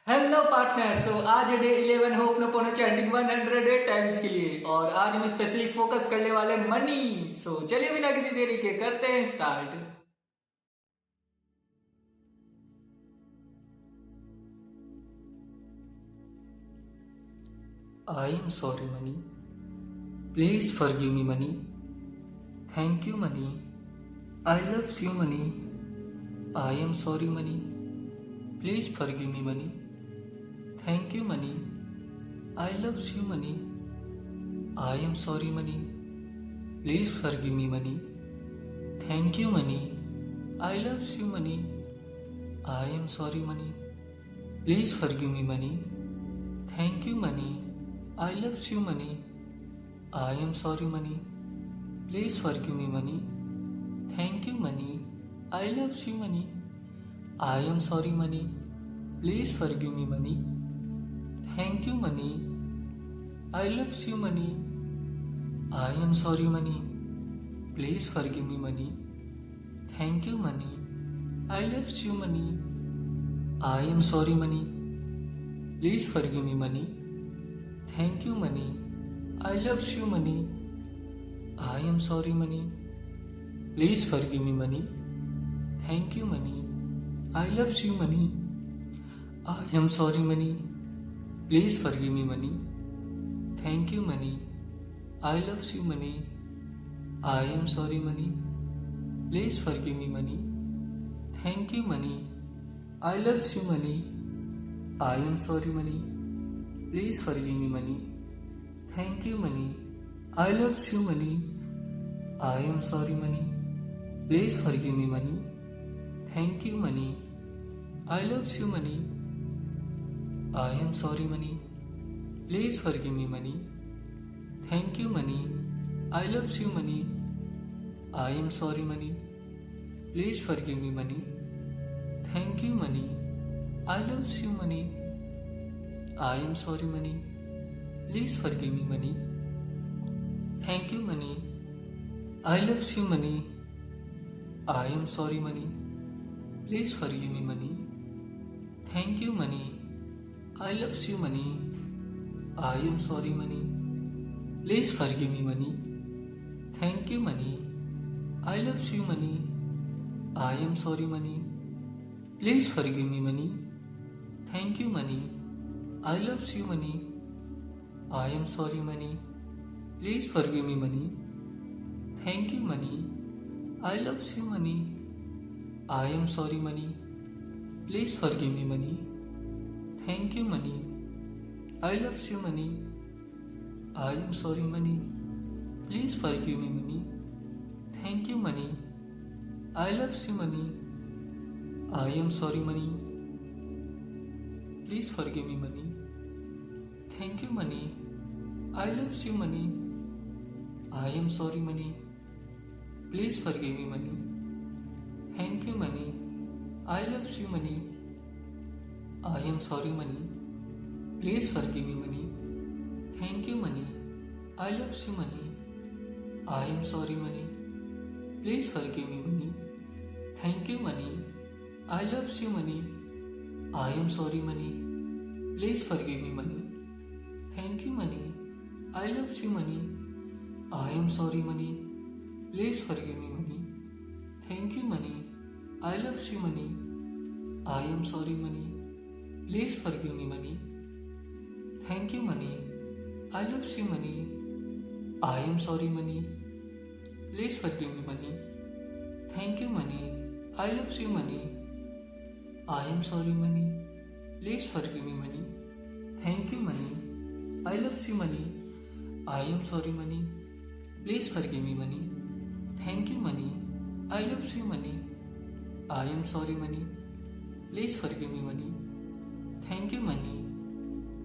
Hello partner. सो आज day 11 हो अपना पहुंचे चैंटिंग 100 टाइम्स के लिए और आज हम स्पेशली फोकस करने वाले मनी। सो चलिए बिना किसी देरी के करते हैं start. I am sorry money, please forgive me money. Thank you money, I love you money. I am sorry money, please forgive me money. Thank you money, I love you money. I am sorry money, please forgive me money. Thank you money, I love you money. I am sorry money, please forgive me money. Thank you money, I love you money. I am sorry money, please forgive me money. Thank you money, I love you money. I am sorry money, please forgive me money. Thank you money, I love you money. I am sorry money, please forgive me money. Thank you money, I love you money. I am sorry money, please forgive me money. Thank you money, I love you money. I am sorry money, please forgive me money. Thank you money, I love you money. I am sorry money, please forgive me money. Thank you money, I love you money. I am sorry money, please forgive me money. Thank you money, I love you money. I am sorry money, please forgive me money. Thank you money, I love you money. I am sorry money, please forgive me money. Thank you money, I love you money. I am sorry money, please forgive me money. Thank you money, I love you money. I am sorry money, please forgive me money. Thank you money, I love you money. I am sorry money, please forgive me money. Thank you money, I love you money. I am sorry money, please forgive me money. Thank you money, I love you money. I am sorry money, please forgive me money. Thank you money, I love you money. I am sorry money, please forgive me money. Thank you money, I love you money. I am sorry money, please forgive me money. Thank you money, I love you money. I am sorry money, please forgive me money. Thank you money, I love you money. I am sorry money, please forgive me money. Thank you money, I love you money. I am sorry money, please forgive me money. Thank you money, I love you money. I am sorry money, please forgive me money. Thank you money, I love you money. I am sorry money, please forgive me money. Thank you money, I love you money. I am sorry money, please forgive me money. Thank you money, I love you money. I am sorry money, please forgive me money. Thank you money, I love you money. I am sorry money, please forgive me money. Thank you money, I love you money. I am sorry money, please forgive me money. Thank you money, I love you money. I am sorry money, please forgive me money. Thank you money, I love you money. I am sorry money, please forgive me money. Thank you money, I love you money. I am sorry money, please forgive me money. Thank you money, I love you money. I am sorry money, please forgive me money. Thank you money,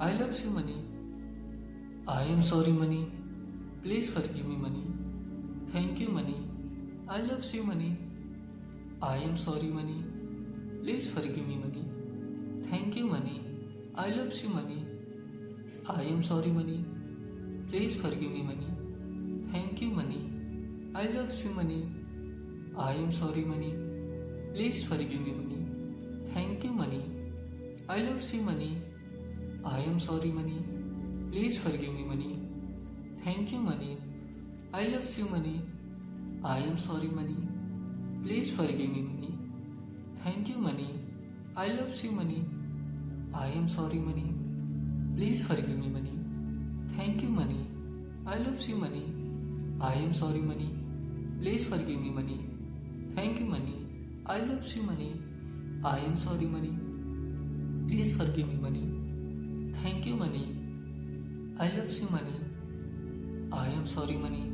I love you money. I am sorry money, please forgive me money. Thank you money, I love you money. I am sorry money, please forgive me money. Thank you money, I love you money. I am sorry money, please forgive me money. Thank you money, I love you money. I am sorry money, please forgive me money. Thank you money, I love you money. I am sorry money. Please forgive me money. Thank you money. I love you money. I am sorry money. Please forgive me money. Thank you money. I love you money. I am sorry money. Please forgive me money. Thank you money. I love you money. I am sorry money. Please forgive me money. Thank you money. I love you money. I am sorry money. Please forgive me money. Thank you money. I love you money. I am sorry money.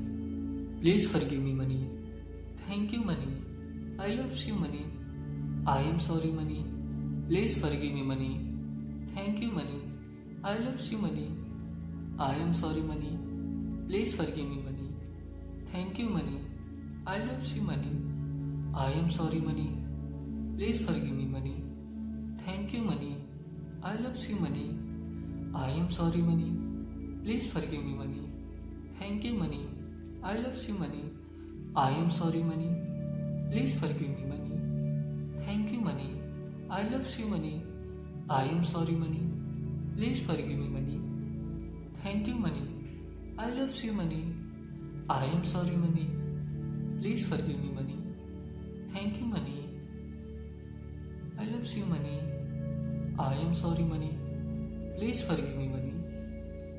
Please forgive me money. Thank you money. I love you money. I am sorry money. Please forgive me money. Thank you money. I love you money. I am sorry money. Please forgive me money. Thank you money. I love you money. I am sorry money. Please forgive me money. Thank you money. I love you money. I am sorry money. Please forgive me money. Thank you money. I love you money. I am sorry money. Please forgive me money. Thank you money. I love you money. I am sorry money. Please forgive me money. Thank you money. I love you money. I am sorry money. Please forgive me money. Thank you money. I love you money. I am sorry money. Please forgive me money.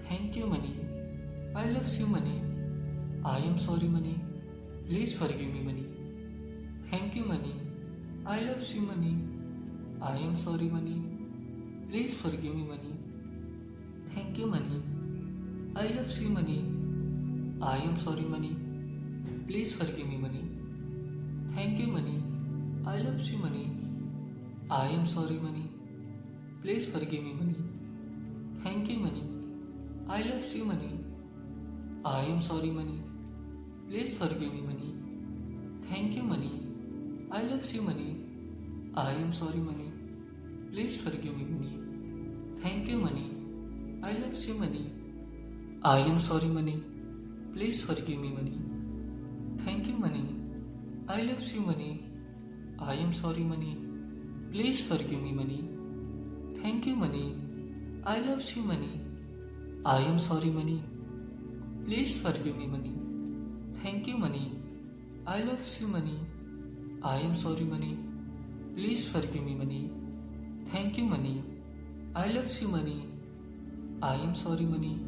Thank you money. I love you money. I am sorry money. Please forgive me money. Thank you money. I love you money. I am sorry money. Please forgive me money. Thank you money. I love you money. I am sorry money. Please forgive me money. Thank you money. I love you money. I am sorry money. Please forgive me money. Thank you money. I love you money. I am sorry money. Please forgive me money. Thank you money. I love you money. I am sorry money. Please forgive me money. Thank you money. I love you money. I am sorry money. Please forgive me money. Thank you money. I love you money. I am sorry money. Please forgive me money. Thank you money. I love you money. I am sorry money. Please forgive me money. Thank you money. I love you money. I am sorry money. Please forgive me money. Thank you money. I love you money. I am sorry money.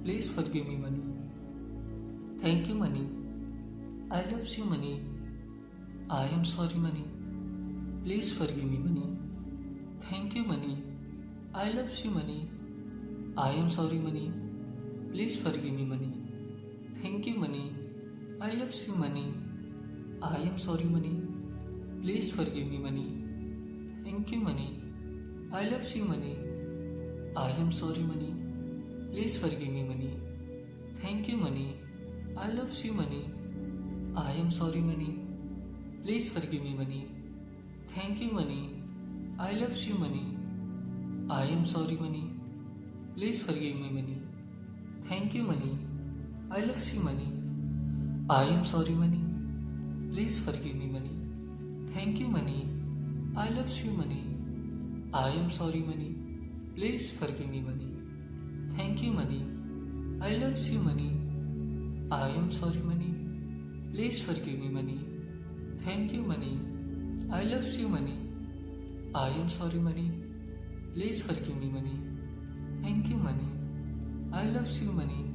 Please forgive me money. Thank you money. I love you money. I am sorry money. Please forgive me money. Thank you money. I love you money. I am sorry money. Please forgive me money. Thank you money. I love you money. I am sorry money. Please forgive me money. Thank you money. I love you money. I am sorry money. Please forgive me money. Thank you money. I love you money. I am sorry money. Please forgive me money. Thank you money. I love you money. I am sorry money. Please forgive me money. Thank you money. I love you money. I am sorry money. Please forgive me money. Thank you money. I love you money. I am sorry money. Please forgive me money. Thank you money. I love you money. I am sorry money. Please forgive me money. Thank you money. I love you money. I am sorry money. Please forgive me money. Thank you money. I love you money.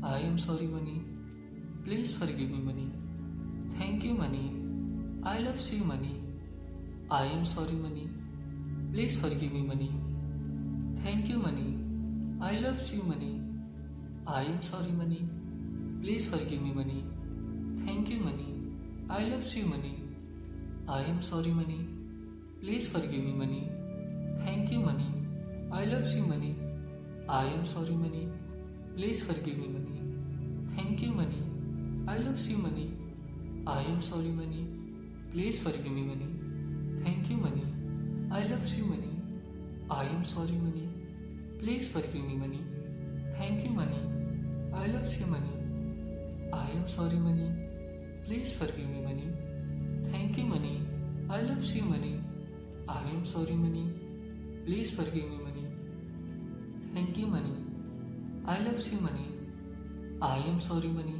I am sorry money. Please forgive me money. Thank you money. I love you money. I am sorry money. Please forgive me money. Thank you money. I love you money. I am sorry money. Please forgive me money. Thank you money. I love you money. I am sorry money. Please forgive me money. Thank you money. I love you money. I am sorry money. Please forgive me money. Thank you money. I love you money. I am sorry money. Please forgive me money. Thank you money. I love you money. I am sorry money. Please forgive me money. Thank you money. I love you money. I am sorry money. Please forgive me money. Thank you money. I love you money. I am sorry money. Please forgive me, money. Thank you, money. I love you, money. I am sorry, money.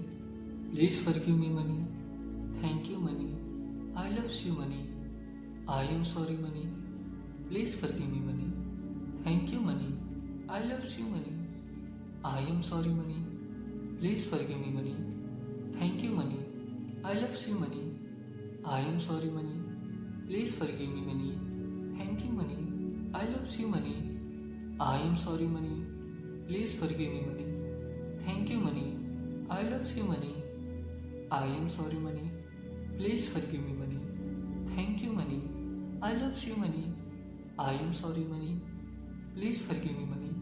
Please forgive me, money. Thank you, money. I love you, money. I am sorry, money. Please forgive me, money. Thank you, money. I love you, money. I am sorry, money. Please forgive me, money. Thank you, money. I love you, money. I am sorry, money. Please forgive me, money. Thank you, money. I love you, money. I am sorry, money. Please forgive me, money. Thank you, money. I love you, money. I am sorry, money. Please forgive me, money. Thank you, money. I love you, money. I am sorry, money. Please forgive me, money.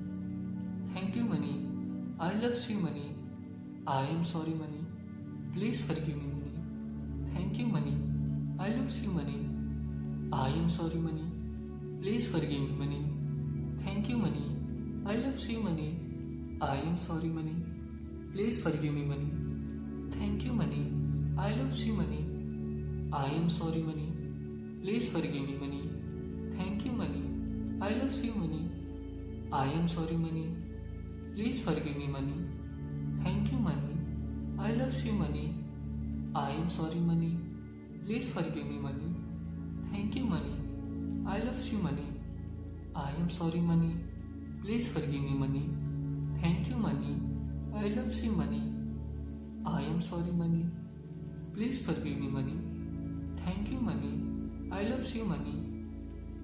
Thank you, money. I love you, money. I am sorry, money. Please forgive me, money. Thank you, money. I love you, money. I am sorry, money. Please forgive me, money. Thank you, money. I love you, money. I am sorry, money. Please forgive me, money. Thank you, money. I love you, money. I am sorry, money. Please forgive me, money. Thank you, money. I love you, money. I am sorry, money. Please forgive me, money. Thank you, money. I love you, money. I am sorry, money. Please forgive me, money. Thank you, money. I love you, money. I am sorry, money. Please forgive me, money. Thank you, money. I love you, money. I am sorry, money. Please forgive me, money. Thank you, money. I love you, money.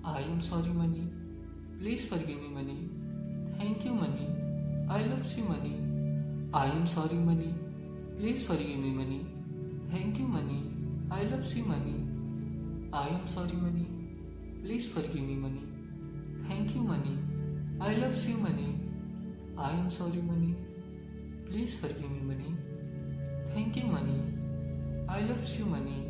I am sorry, money. Please forgive me, money. Thank you, money. I love you, money. I am sorry, money. Please forgive me, money. Thank you, money. I love you, money. I am sorry, money. Please forgive me, money. Thank you, money. I love you, money. I am sorry, money. Please forgive me, money. Thank you, money. I love you, money.